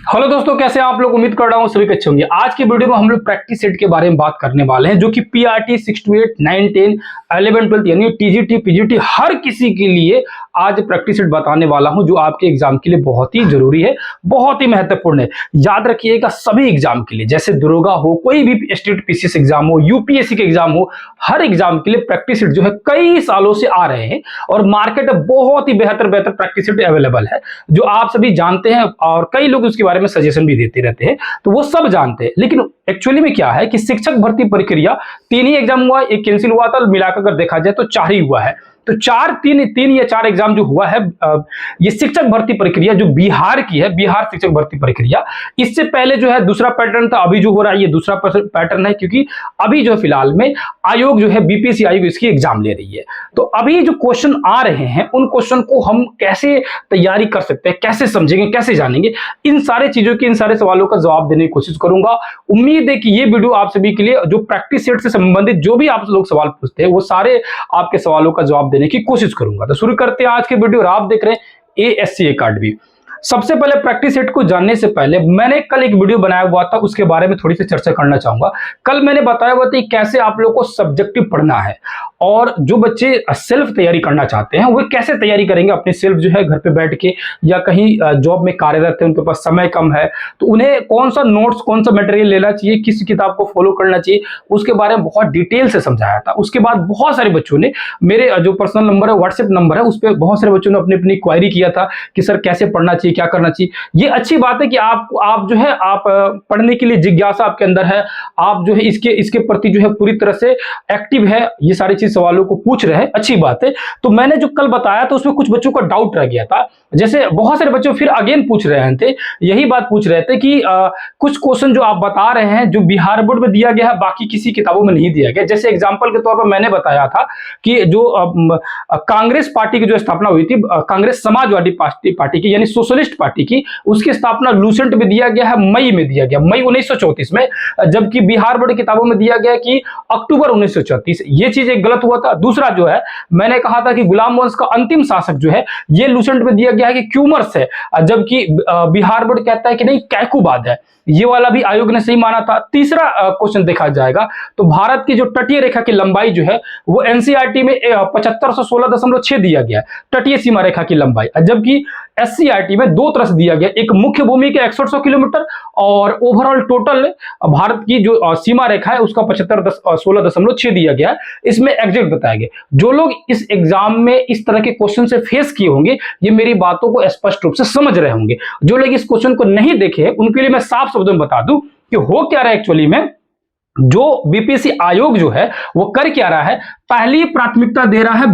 Hello दोस्तों, कैसे हैं आप लोग। उम्मीद कर रहा हूं सभी अच्छे होंगे। आज की वीडियो में हम लोग प्रैक्टिस सेट के बारे में बात करने वाले हैं, जो कि पीआरटी 6 to 8 9 10 11 12 यानी टीजीटी पीजीटी हर किसी के लिए आज प्रैक्टिस सेट बताने वाला हूं, जो आपके एग्जाम के लिए बहुत ही जरूरी है, बहुत ही महत्वपूर्ण है। याद रखिएगा, सभी एग्जाम के लिए, जैसे दरोगा हो, कोई भी स्टेट पीसीएस एग्जाम हो, यूपीएससी के एग्जाम हो, हर एग्जाम के लिए प्रैक्टिस सेट जो है कई सालों से आ रहे हैं और मार्केट में बहुत ही बेहतर प्रैक्टिस सेट अवेलेबल है, जो आप सभी जानते हैं और कई लोग उसके बारे में सजेशन भी देते रहते हैं, तो वो सब जानते हैं। लेकिन एक्चुअली में क्या है कि शिक्षक भर्ती प्रक्रिया 3 ही एग्जाम हुआ, एक कैंसिल हुआ था, मिलाकर अगर देखा जाए तो 4 ही हुआ है। तो 3 या 4 एग्जाम जो हुआ है, ये शिक्षक भर्ती प्रक्रिया जो बिहार की है, बिहार शिक्षक भर्ती प्रक्रिया, इससे पहले जो है दूसरा पैटर्न था, अभी जो हो रहा है ये दूसरा पैटर्न है, क्योंकि अभी जो फिलहाल में आयोग जो है बीपीएससी आयोग इसकी एग्जाम ले रही है। तो अभी जो क्वेश्चन आ रहे हैं उन क्वेश्चन को हम कैसे तैयारी कर सकते हैं, कैसे समझेंगे, कैसे जानेंगे, इन सारे चीजों की, इन सारे सवालों का जवाब देने की कोशिश करूंगा। उम्मीद है कि ये वीडियो आप सभी के लिए, जो प्रैक्टिस सेट से संबंधित जो भी आप लोग सवाल पूछते हैं, वो सारे आपके सवालों का जवाब देने की कोशिश करूंगा। तो शुरू करते हैं आज के वीडियो। आप देख रहे हैं एएससी अकेडमी। सबसे पहले प्रैक्टिस सेट को जानने से पहले मैंने कल एक वीडियो बनाया हुआ था, उसके बारे में थोड़ी सी चर्चा करना चाहूंगा। कल मैंने बताया हुआ था कि कैसे आप लोगों को सब्जेक्टिव पढ़ना है, और जो बच्चे सेल्फ तैयारी करना चाहते हैं वो कैसे तैयारी करेंगे अपने सेल्फ, जो है घर पे बैठ के या कहीं जॉब में कार्यरत है, उनके पास समय कम है, तो उन्हें कौन सा नोट्स, कौन सा मटेरियल लेना चाहिए, किस किताब को फॉलो करना चाहिए, उसके बारे में बहुत डिटेल से समझाया था। उसके बाद बहुत सारे बच्चों ने मेरे जो पर्सनल नंबर है, व्हाट्सएप नंबर है, उस पर बहुत सारे बच्चों ने अपनी अपनी क्वायरी किया था कि सर कैसे पढ़ना चाहिए, क्या करना चाहिए। ये अच्छी बात है कि आप जो है, आप पढ़ने के लिए जिज्ञासा आपके अंदर है, आप जो है इसके प्रति जो है पूरी तरह से एक्टिव है, ये सारी चीज सवालों को पूछ रहे हैं, अच्छी बात है। तो मैंने जो कल बताया था उसमें कुछ बच्चों का डाउट रह गया था, जैसे बहुत सारे बच्चे फिर अगेन पूछ रहे थे, यही बात पूछ रहे थे कि कुछ क्वेश्चन जो आप बता रहे हैं जो बिहार बोर्ड में दिया गया है, बाकी किसी किताबों में नहीं दिया गया। जैसे एग्जाम्पल के तौर पर मैंने बताया था कि जो कांग्रेस पार्टी की जो स्थापना हुई थी, कांग्रेस समाजवादी पार्टी की, यानी सोशलिस्ट पार्टी की, उसकी स्थापना लूसेंट में दिया गया है, मई में दिया गया, मई 1934 में, जबकि बिहार बोर्ड किताबों में दिया गया कि अक्टूबर 1934। ये चीज एक गलत हुआ था। दूसरा जो है, मैंने कहा था कि गुलाम वंश का अंतिम शासक जो है, ये लूसेंट में दिया गया है कि क्यूमर्स है, जबकि बिहार बोर्ड कहता है कि नहीं, कैकुबाद है। ये वाला भी आयोग ने सही माना था। तीसरा क्वेश्चन देखा जाएगा तो भारत की जो तटीय रेखा की लंबाई जो है वो एनसीईआरटी में 7516.6 दिया गया है, तटीय सीमा रेखा की लंबाई, जबकि एससीईआरटी में 2 तरह से दिया गया, एक मुख्य भूमि के 6100 किलोमीटर और ओवरऑल टोटल भारत की जो सीमा रेखा है उसका 7516.6 दिया गया है। इसमें एग्जैक्ट बताया गया। जो लोग इस एग्जाम में इस तरह के क्वेश्चन से फेस किए होंगे, ये मेरी बातों को स्पष्ट रूप से समझ रहे होंगे। जो लोग इस क्वेश्चन को नहीं देखे उनके लिए मैं साफ शब्दों में बता दूं कि हो क्या रहा है एक्चुअली में। जो बीपीएससी आयोग जो है वो कर क्या रहा है, पहली प्राथमिकता दे रहा है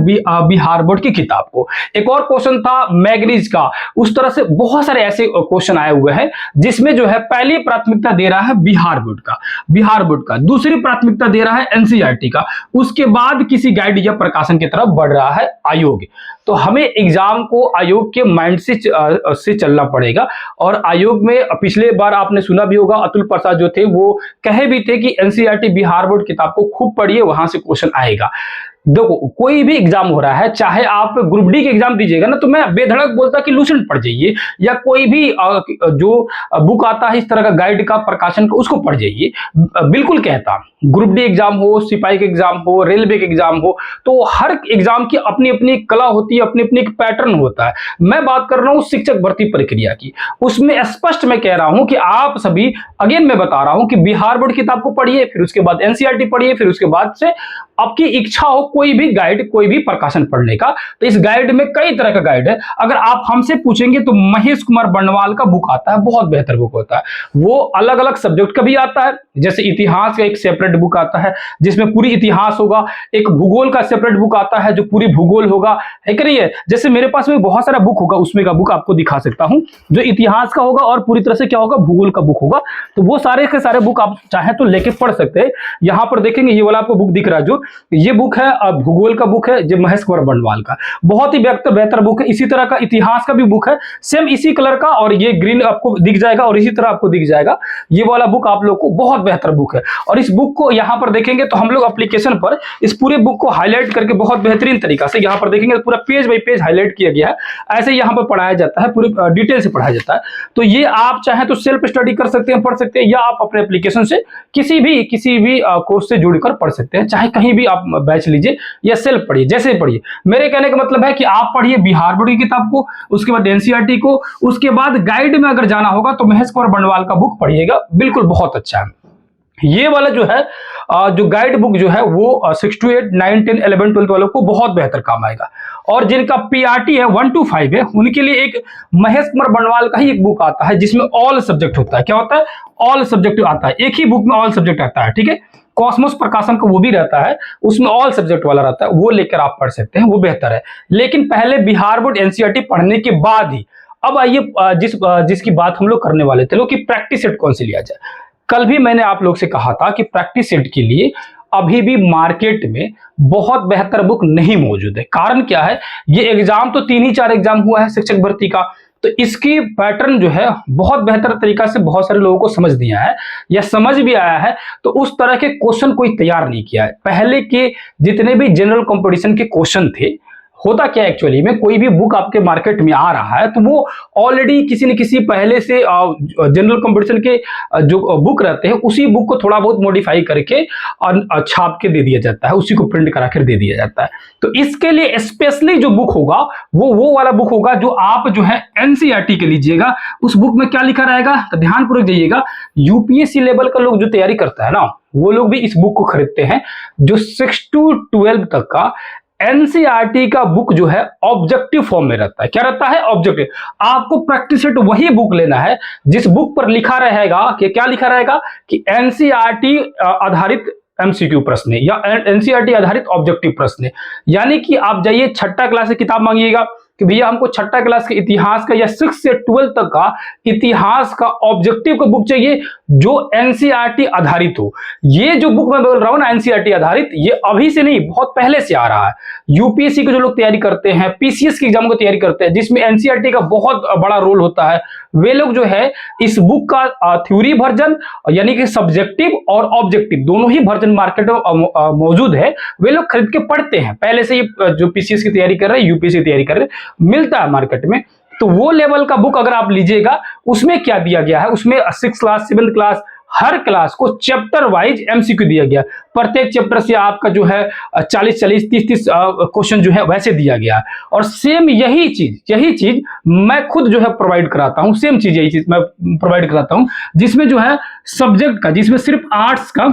बिहार बोर्ड की किताब को। एक और क्वेश्चन था मैग्नीज का, उस तरह से बहुत सारे ऐसे क्वेश्चन आए हुए हैं जिसमें जो है पहली प्राथमिकता दे रहा है बिहार बोर्ड का, दूसरी प्राथमिकता दे रहा है एनसीईआरटी का, उसके बाद किसी गाइड या प्रकाशन की तरफ बढ़ रहा है आयोग। तो हमें एग्जाम को आयोग के माइंड से चलना पड़ेगा। और आयोग में पिछले बार आपने सुना भी होगा, अतुल प्रसाद जो थे वो कहे भी थे कि एनसीईआरटी बिहार बोर्ड किताब को खूब पढ़िए, वहां से क्वेश्चन आएगा। देखो, कोई भी एग्जाम हो रहा है, चाहे आप ग्रुप डी के एग्जाम दीजिएगा ना, तो मैं बेधड़क बोलता कि लूसेंट पढ़ जाइए, या कोई भी जो बुक आता है इस तरह का गाइड का, प्रकाशन का, उसको पढ़ जाइए, बिल्कुल कहता। ग्रुप डी एग्जाम हो, सिपाही के एग्जाम हो, रेलवे के एग्जाम हो, तो हर एग्जाम की अपनी अपनी कला होती है, अपनी अपनी पैटर्न होता है। मैं बात कर रहा हूं शिक्षक भर्ती प्रक्रिया की, उसमें स्पष्ट मैं कह रहा हूं कि आप सभी, अगेन मैं बता रहा हूं कि बिहार बोर्ड किताब को पढ़िए, फिर उसके बाद एनसीईआरटी पढ़िए, फिर उसके बाद से आपकी इच्छा हो कोई भी गाइड, कोई भी प्रकाशन पढ़ने का, तो इस गाइड में कई तरह का गाइड है। अगर आप हमसे पूछेंगे तो महेश कुमार बर्णवाल का बुक आता है, बहुत बेहतर बुक होता है, वो अलग अलग सब्जेक्ट का भी आता है। जैसे इतिहास का एक सेपरेट बुक आता है जिसमें पूरी इतिहास होगा, एक भूगोल का सेपरेट बुक आता है जो पूरी भूगोल होगा, है कि नहीं है। जैसे मेरे पास में बहुत सारा बुक होगा, उसमें का बुक आपको दिखा सकता हूं, जो इतिहास का होगा और पूरी तरह से क्या होगा, भूगोल का बुक होगा। तो वो सारे के सारे बुक आप चाहे तो लेके पढ़ सकते हैं। यहां पर देखेंगे ये वाला आपको बुक दिख रहा है, जो ये बुक है भूगोल का बुक है जो महेश कुमार बंडवाल का, बहुत ही बेहतर बुक है। इसी तरह का इतिहास का भी बुक है, सेम इसी कलर का, और ये ग्रीन आपको दिख जाएगा और इसी तरह आपको दिख जाएगा। ये वाला बुक आप लोग को बहुत बेहतर बुक है। और इस बुक को यहाँ पर देखेंगे तो हम लोग एप्लीकेशन पर इस पूरे बुक को हाईलाइट करके बहुत बेहतरीन तरीका से यहाँ पर देखेंगे, पूरा पेज बाई पेज हाईलाइट किया गया है। ऐसे यहाँ पर पढ़ाया जाता है, पूरी डिटेल से पढ़ाया जाता है। तो ये आप चाहें तो सेल्फ स्टडी कर सकते हैं, पढ़ सकते हैं, या आप अपने एप्लीकेशन से किसी भी कोर्स से जुड़कर पढ़ सकते हैं। चाहे कहीं भी आप बैच लीजिए या सेल्फ पढ़िए, जैसे पढ़िए। मेरे कहने का मतलब है कि आप पढ़िए बिहार बोर्ड की किताब को, उसके बाद एनसीईआरटी को, उसके बाद गाइड में अगर जाना होगा तो महेश कुमार बंडवाल का बुक पढ़िएगा, बिल्कुल बहुत अच्छा है। ये वाला जो है जो गाइड बुक जो है वो 6 to 8, 9, 10, 11, 12 वालों को बहुत बेहतर काम आएगा। और जिनका पीआरटी है 1 to 5 है, उनके लिए एक महेश कुमार बंडवाल का ही एक बुक आता है जिसमें ऑल सब्जेक्ट होता है। क्या होता है? ऑल सब्जेक्ट आता है, एक ही बुक में ऑल सब्जेक्ट आता है, ठीक है। कॉस्मोस प्रकाशन का वो भी रहता है, उसमें ऑल सब्जेक्ट वाला रहता है, वो लेकर आप पढ़ सकते हैं, वो बेहतर है। लेकिन पहले बिहार बोर्ड एनसीईआरटी पढ़ने के बाद ही, अब आइए जिसकी बात हम लोग करने वाले थे लोग कि प्रैक्टिस सेट कौन सी लिया जाए। कल भी मैंने आप लोग से कहा था कि प्रैक्टिस सेट के लिए अभी भी मार्केट में बहुत बेहतर बुक नहीं मौजूद है। कारण क्या है? ये एग्जाम तो 3 ही 4 एग्जाम हुआ है शिक्षक भर्ती का, तो इसकी पैटर्न जो है बहुत बेहतर तरीका से बहुत सारे लोगों को समझ नहीं आया है, या समझ भी आया है तो उस तरह के क्वेश्चन कोई तैयार नहीं किया है। पहले के जितने भी जनरल कंपटीशन के क्वेश्चन थे, होता क्या एक्चुअली में, कोई भी बुक आपके मार्केट में आ रहा है तो वो ऑलरेडी किसी न किसी पहले से जनरल कंपटीशन के जो बुक रहते हैं उसी बुक को थोड़ा बहुत मॉडिफाई करके और छाप के दे दिया जाता है, उसी को प्रिंट करा कर दे दिया जाता है। तो इसके लिए स्पेशली जो बुक होगा वो वाला बुक होगा जो आप जो है एनसीईआरटी के लीजिएगा। उस बुक में क्या लिखा रहेगा तो ध्यानपूर्वक जाइएगा। यूपीएससी लेवल का लोग जो तैयारी करता है ना, वो लोग भी इस बुक को खरीदते हैं, जो 6 to 12 तक का एनसीईआरटी का बुक जो है ऑब्जेक्टिव फॉर्म में रहता है। क्या रहता है? ऑब्जेक्टिव। आपको प्रैक्टिस सेट वही बुक लेना है जिस बुक पर लिखा रहेगा कि क्या लिखा रहेगा कि एनसीईआरटी आधारित एमसीक्यू प्रश्न या एनसीईआरटी आधारित ऑब्जेक्टिव प्रश्न। यानी कि आप जाइए 6ठी क्लास की किताब मांगिएगा कि भैया हमको 6ठी क्लास के इतिहास का या 6 से 12 तक का इतिहास का ऑब्जेक्टिव का बुक चाहिए जो एनसीईआरटी आधारित हो। ये जो बुक मैं बोल रहा हूं ना एनसीईआरटी आधारित, ये अभी से नहीं बहुत पहले से आ रहा है। यूपीएससी के जो लोग तैयारी करते हैं, पीसीएस की एग्जाम को तैयारी करते हैं जिसमें एनसीईआरटी का बहुत बड़ा रोल होता है, वे लोग जो है इस बुक का थ्योरी वर्जन यानी कि सब्जेक्टिव और ऑब्जेक्टिव दोनों ही वर्जन मार्केट में मौजूद है, वे लोग खरीद के पढ़ते हैं। पहले से ही जो पीसीएस की तैयारी कर रहे हैं, यूपीएससी की तैयारी कर रहे हैं, मिलता है मार्केट में। तो वो लेवल का बुक अगर आप लीजिएगा, उसमें क्या दिया गया है, उसमें 6th क्लास 7th क्लास हर क्लास को चैप्टर वाइज एमसीक्यू दिया गया। प्रत्येक चैप्टर से आपका जो है 40-40, 30-30 क्वेश्चन जो है वैसे दिया गया है। और सेम यही चीज मैं खुद जो है प्रोवाइड कराता हूं। सेम चीज यही चीज मैं प्रोवाइड कराता हूं जिसमें जो है सब्जेक्ट का, जिसमें सिर्फ आर्ट्स का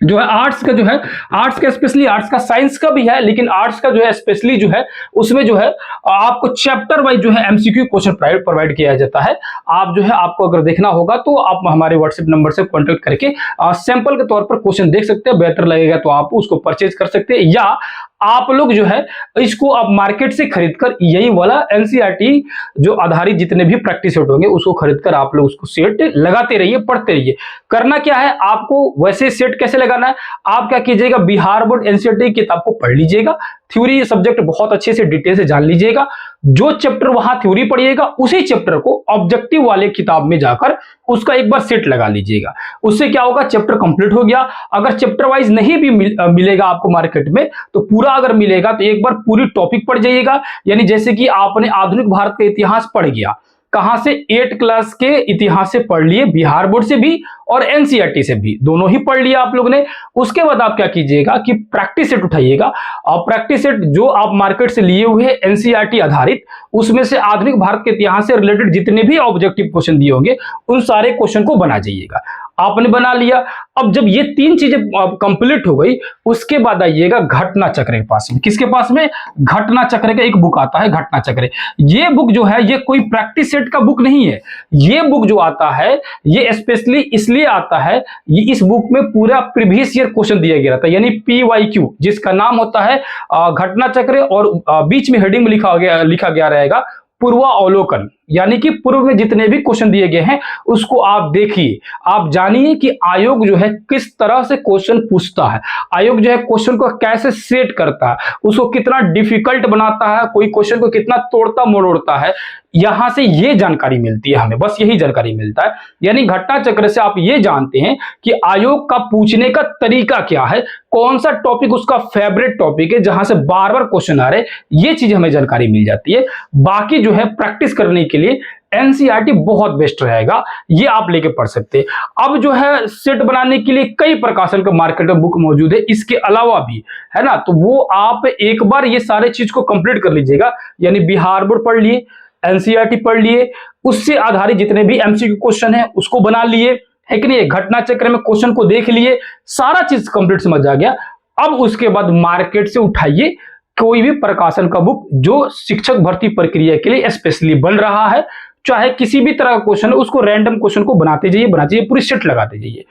जो है, आर्ट्स का स्पेशली आर्ट्स का, साइंस का भी है, लेकिन आर्ट्स का जो है स्पेशली जो है उसमें जो है आपको चैप्टर वाइज जो है एमसीक्यू क्वेश्चन प्रोवाइड किया जाता है। आप जो है आपको अगर देखना होगा तो आप हमारे व्हाट्सएप नंबर से कांटेक्ट करके सैंपल के तौर पर क्वेश्चन देख सकते हैं। बेहतर लगेगा तो आप उसको परचेज कर सकते हैं, या आप लोग जो है इसको आप मार्केट से खरीदकर यही वाला एनसीईआरटी जो आधारित जितने भी प्रैक्टिस सेट होंगे उसको खरीदकर आप लोग उसको सेट लगाते रहिए, पढ़ते रहिए। करना क्या है आपको, वैसे सेट कैसे लगाना है, आप क्या कीजिएगा, बिहार बोर्ड एनसीईआरटी की किताब को पढ़ लीजिएगा, थ्योरी सब्जेक्ट बहुत अच्छे से डिटेल से जान लीजिएगा। जो चैप्टर वहां थ्योरी पढ़िएगा उसी चैप्टर को ऑब्जेक्टिव वाले किताब में जाकर उसका एक बार सेट लगा लीजिएगा। उससे क्या होगा, चैप्टर कंप्लीट हो गया। अगर चैप्टर वाइज नहीं भी मिलेगा आपको मार्केट में तो पूरा अगर मिलेगा तो एक बार पूरी टॉपिक पढ़ जाइएगा। यानी जैसे कि आपने आधुनिक भारत का इतिहास पढ़ गया, कहां से 8 क्लास के इतिहास से पढ़ लिए, बिहार बोर्ड से भी और एनसीईआरटी से भी, दोनों ही पढ़ लिया आप लोगों ने। उसके बाद आप क्या कीजिएगा कि प्रैक्टिस सेट उठाइएगा, और प्रैक्टिस सेट जो आप मार्केट से लिए हुए एनसीईआरटी आधारित, उसमें से आधुनिक भारत के इतिहास से रिलेटेड जितने भी ऑब्जेक्टिव क्वेश्चन दिए होंगे उन सारे क्वेश्चन को बना जाइएगा। आपने बना लिया। अब जब ये 3 चीजें कंप्लीट हो गई उसके बाद आइएगा घटना चक्र के पास में। किसके पास में? घटना चक्र का एक बुक आता है, घटना चक्र। ये बुक जो है ये कोई प्रैक्टिस सेट का बुक नहीं है। ये बुक जो आता है ये स्पेशली इसलिए आता है, ये इस बुक में पूरा प्रीवियस ईयर क्वेश्चन दिया गया था, यानी पीवाईक्यू, जिसका नाम होता है घटना चक्र, और बीच में हेडिंग में लिखा गया रहेगा पूर्वावलोकन। यानी कि पूर्व में जितने भी क्वेश्चन दिए गए हैं उसको आप देखिए, आप जानिए कि आयोग जो है किस तरह से क्वेश्चन पूछता है, आयोग जो है क्वेश्चन को कैसे सेट करता है, उसको कितना डिफिकल्ट बनाता है, कोई क्वेश्चन को कितना तोड़ता मरोड़ता है। यहां से ये जानकारी मिलती है हमें, बस यही जानकारी मिलता है। यानी घटना चक्र से आप ये जानते हैं कि आयोग का पूछने का तरीका क्या है, कौन सा टॉपिक उसका फेवरेट टॉपिक है जहां से बार बार क्वेश्चन आ रहे, ये चीज हमें जानकारी मिल जाती है। बाकी जो है प्रैक्टिस करने के लिए एनसीईआरटी बहुत बेस्ट रहेगा, ये आप लेके पढ़ सकते हैं। अब जो है सेट बनाने के लिए कई प्रकाशन का मार्केट में बुक मौजूद है, इसके अलावा भी है ना, तो वो आप एक बार ये सारे चीज को कंप्लीट कर लीजिएगा। यानी बिहार बोर्ड पढ़ लिए, एनसीईआरटी पढ़ लिए, उससे आधारित जितने भी एमसीक्यू क्वेश्चन है उसको बना लिए, है कि नहीं, घटना चक्र में क्वेश्चन को देख लिए, सारा चीज कंप्लीट समझ आ गया। अब उसके बाद मार्केट से उठाइए कोई भी प्रकाशन का बुक जो शिक्षक भर्ती प्रक्रिया के लिए स्पेशली बन रहा है, चाहे किसी भी तरह का क्वेश्चन है, उसको रैंडम क्वेश्चन को बनाते जाइए, पूरी सेट लगाते जाइए,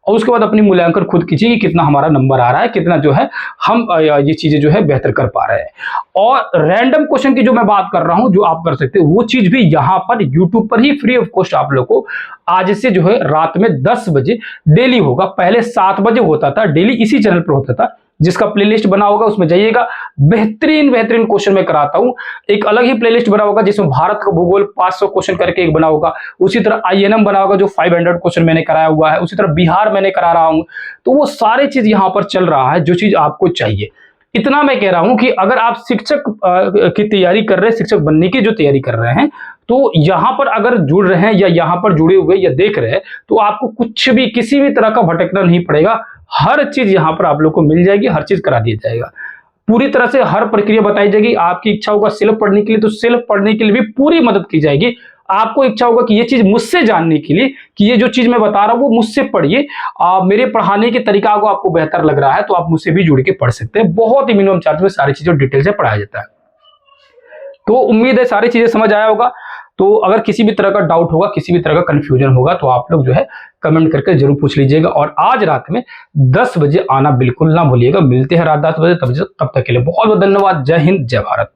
और उसके बाद अपनी मूल्यांकन खुद कीजिए कि कितना हमारा नंबर आ रहा है, कितना जो है हम ये चीजें जो है बेहतर कर पा रहे हैं। और रैंडम क्वेश्चन की जो मैं बात कर रहा हूं, जो आप कर सकते हो, वो चीज भी यहां पर यूट्यूब पर ही फ्री ऑफ कॉस्ट आप लोग को आज से जो है रात में 10 बजे डेली होगा। पहले 7 बजे होता था, डेली इसी चैनल पर होता था, जिसका प्लेलिस्ट बना होगा उसमें जाइएगा। बेहतरीन क्वेश्चन मैं कराता हूं। एक अलग ही प्लेलिस्ट बना होगा जिसमें भारत का भूगोल 500 क्वेश्चन करके एक बना होगा, उसी तरह आईएनएम बना होगा जो 500 क्वेश्चन मैंने कराया हुआ है, उसी तरह बिहार मैंने करा रहा हूं। तो वो सारी चीज यहां पर चल रहा है, जो चीज आपको चाहिए। इतना मैं कह रहा हूं कि अगर आप शिक्षक की तैयारी कर रहे हैं, शिक्षक बनने की जो तैयारी कर रहे हैं, तो यहां पर अगर जुड़ रहे हैं या यहां पर जुड़े हुए या देख रहे हैं, तो आपको कुछ भी किसी भी तरह का भटकना नहीं पड़ेगा। हर चीज यहां पर आप लोग को मिल जाएगी, हर चीज करा दिया जाएगा, पूरी तरह से हर प्रक्रिया बताई जाएगी। आपकी इच्छा होगा सेल्फ पढ़ने के लिए, तो सेल्फ पढ़ने के लिए भी पूरी मदद की जाएगी। आपको इच्छा होगा कि ये चीज मुझसे जानने के लिए, कि ये जो चीज मैं बता रहा हूं वो मुझसे पढ़िए, मेरे पढ़ाने के तरीका को आपको बेहतर लग रहा है, तो आप मुझसे भी जुड़ के पढ़ सकते हैं। बहुत ही मिनिमम चार्ज में सारी चीजें डिटेल से पढ़ाया जाता है। तो उम्मीद है सारी चीजें समझ आया होगा। तो अगर किसी भी तरह का डाउट होगा, किसी भी तरह का कंफ्यूजन होगा, तो आप लोग जो है कमेंट करके जरूर पूछ लीजिएगा। और आज रात में 10 बजे आना बिल्कुल ना भूलिएगा। मिलते हैं रात 10 बजे, तब तक के लिए बहुत बहुत धन्यवाद। जय हिंद, जय भारत।